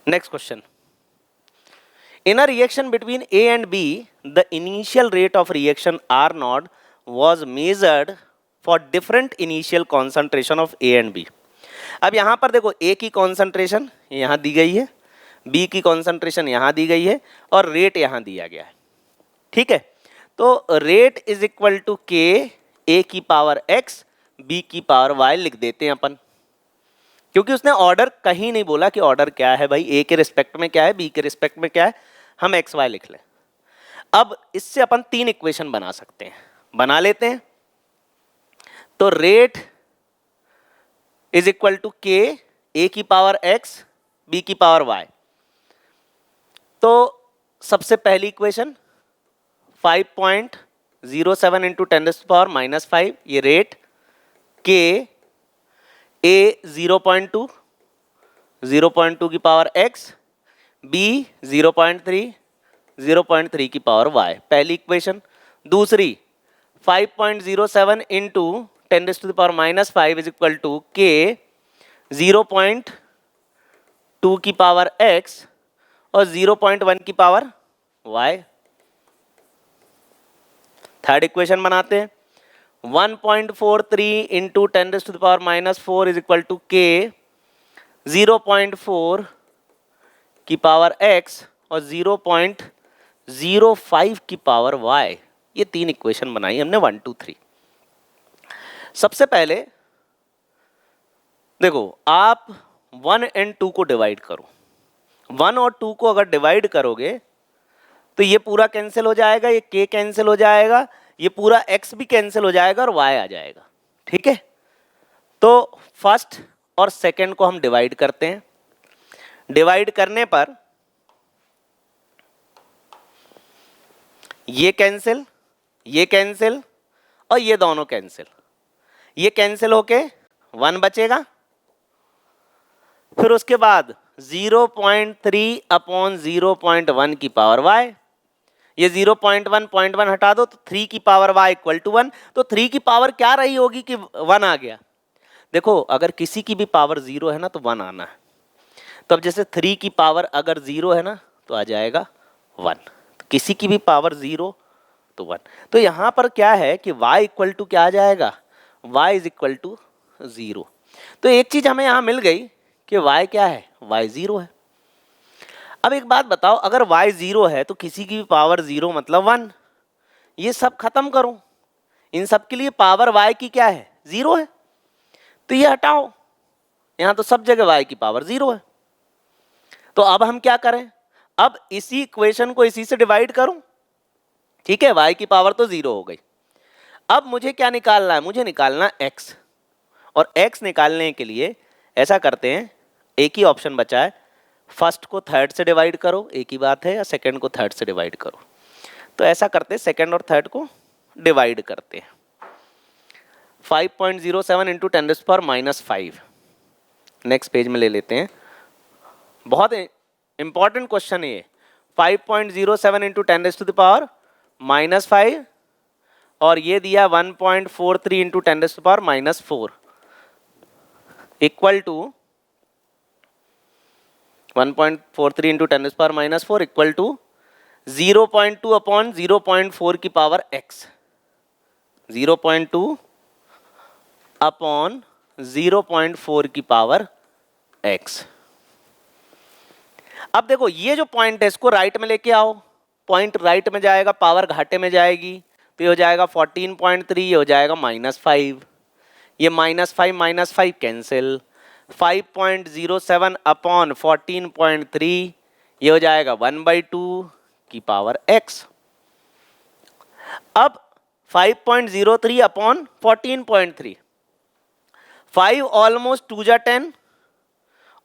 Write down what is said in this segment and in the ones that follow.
Next question. In a reaction between A and B, the initial rate of reaction R naught was measured for different initial concentration of A and B. अब यहाँ पर देखो A की concentration यहाँ दी गई है, B की concentration यहाँ दी गई है और रेट यहाँ दिया गया है. ठीक है, तो रेट इज इक्वल टू के A की पावर x B की पावर y लिख देते हैं अपन, क्योंकि उसने ऑर्डर कहीं नहीं बोला कि ऑर्डर क्या है भाई, A के रिस्पेक्ट में क्या है, B के रिस्पेक्ट में क्या है, हम एक्स वाई लिख लें. अब इससे अपन 3 इक्वेशन बना सकते हैं, बना लेते हैं. तो रेट इज इक्वल टू के ए की पावर एक्स बी की पावर वाई. तो सबसे पहली इक्वेशन 5.07 इंटू 10⁻⁻5, ये रेट, के ए 0.2 की पावर x, b 0.3 की पावर y, पहली इक्वेशन. दूसरी 5.07 इंटू 10⁻⁻5 इज इक्वल टू के 0.2 की पावर x और 0.1 की पावर y. थर्ड इक्वेशन बनाते हैं. 1.43 इंटू 10⁻⁻4 इज इक्वल टू के 0.4 की पावर x और 0.05 की पावर y. ये 3 इक्वेशन बनाई हमने 1 2 3. सबसे पहले देखो, आप 1 और 2 को डिवाइड करो. 1 और 2 को अगर डिवाइड करोगे तो ये पूरा कैंसिल हो जाएगा, ये k कैंसिल हो जाएगा, ये पूरा x भी कैंसिल हो जाएगा और y आ जाएगा. ठीक है, तो फर्स्ट और सेकंड को हम डिवाइड करते हैं. डिवाइड करने पर ये कैंसिल और ये दोनों कैंसिल, ये कैंसिल होके 1 बचेगा. फिर उसके बाद 0.3 अपॉन 0.1 की पावर y, ये 0.1 हटा दो तो 3 की पावर y इक्वल टू 1. तो 3 की पावर क्या रही होगी कि 1 आ गया. देखो, अगर किसी की भी पावर 0 है ना तो 1 आना है. तो अब जैसे 3 की पावर अगर 0 है ना तो आ जाएगा 1. तो किसी की भी पावर 0 तो 1. तो यहाँ पर क्या है कि y इक्वल टू क्या आ जाएगा, y इज इक्वल टू 0. तो एक चीज हमें यहाँ मिल गई कि y क्या है, y 0 है. अब एक बात बताओ, अगर y 0 है तो किसी की भी पावर 0 मतलब 1. ये सब खत्म करो, इन सब के लिए पावर y की क्या है, 0 है. तो ये हटाओ, यहाँ तो सब जगह y की पावर 0 है. तो अब हम क्या करें, अब इसी इक्वेशन को इसी से डिवाइड करूं. ठीक है, y की पावर तो 0 हो गई. अब मुझे क्या निकालना है, मुझे निकालना x. और x निकालने के लिए ऐसा करते हैं, एक ही ऑप्शन बचा है, फर्स्ट को थर्ड से डिवाइड करो, एक ही बात है, या सेकंड को थर्ड से डिवाइड करो. तो ऐसा करते हैं, सेकंड और थर्ड को डिवाइड करते हैं. 5.07 इंटू 10⁻⁻5, नेक्स्ट पेज में ले लेते हैं. बहुत इंपॉर्टेंट क्वेश्चन है ये. 5.07 इंटू 10⁻⁻5 और ये दिया 1.43 into 10⁻⁻4 equal to 1.43 into 10⁻⁻4 equal to 0.2 upon 0.4 की पावर x. 0.2 अपॉन 0.4 की पावर x. अब देखो, ये जो पॉइंट है इसको राइट में लेके आओ. पॉइंट राइट में जाएगा, पावर घाटे में जाएगी, तो ये हो जाएगा 14.3, ये हो जाएगा -5. ये -5 कैंसिल. 5.07 अपॉन 14.3, ये हो जाएगा 1/2 की पावर x. अब 5.03 अपॉन 14.3, 5 ऑलमोस्ट 2 जा 10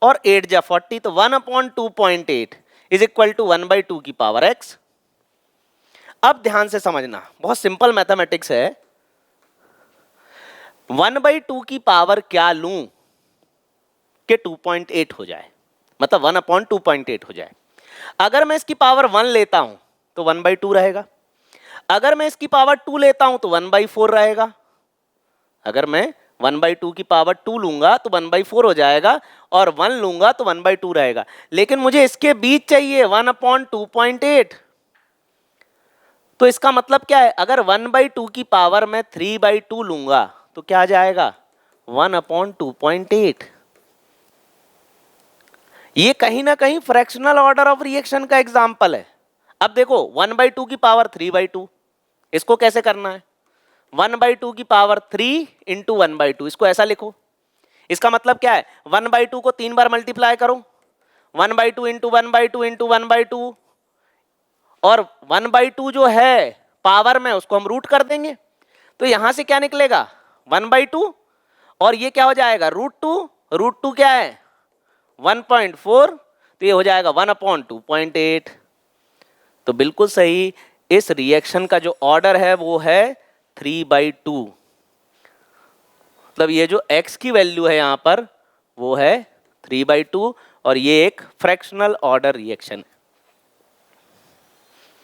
और 8 जा 40, तो 1/2.8 इज इक्वल टू 1/2 की पावर x. अब ध्यान से समझना, बहुत सिंपल मैथमेटिक्स है. 1/2 की पावर क्या लूं कि 2.8 हो जाए, मतलब 1/2.8 हो जाए. अगर मैं इसकी पावर 1 लेता हूं तो 1/2 रहेगा. अगर मैं इसकी पावर 2 लेता हूं तो 1/4 रहेगा. अगर मैं 1/2 की पावर 2 लूंगा तो 1/4 हो जाएगा, और 1 लूंगा तो 1/2 रहेगा। लेकिन मुझे इसके बीच चाहिए 1/2.8। तो इसका मतलब क्या है, अगर 1/2 की पावर में 3/2 लूंगा तो क्या आ जाएगा 1/2.8। ये कहीं ना कहीं फ्रैक्शनल ऑर्डर ऑफ रिएक्शन का एग्जाम्पल है। अब देखो 1/2 की पावर 3/2, इसको कैसे करना है, 1/2 की पावर 3 इंटू 1/2, इसको ऐसा लिखो। इसका मतलब क्या है, 1/2 को 3 बार मल्टीप्लाई करो, 1/2 इंटू 1/2 इंटू 1/2, और 1/2 जो है पावर में उसको हम रूट कर देंगे। तो यहां से क्या निकलेगा 1/2, और ये क्या हो जाएगा √2, √2 क्या है 1.4, तो ये हो जाएगा 1/2.8। तो बिल्कुल सही, इस रिएक्शन का जो ऑर्डर है वो है 3/2। मतलब ये जो x की वैल्यू है यहां पर वो है 3/2, और ये एक फ्रैक्शनल ऑर्डर रिएक्शन है।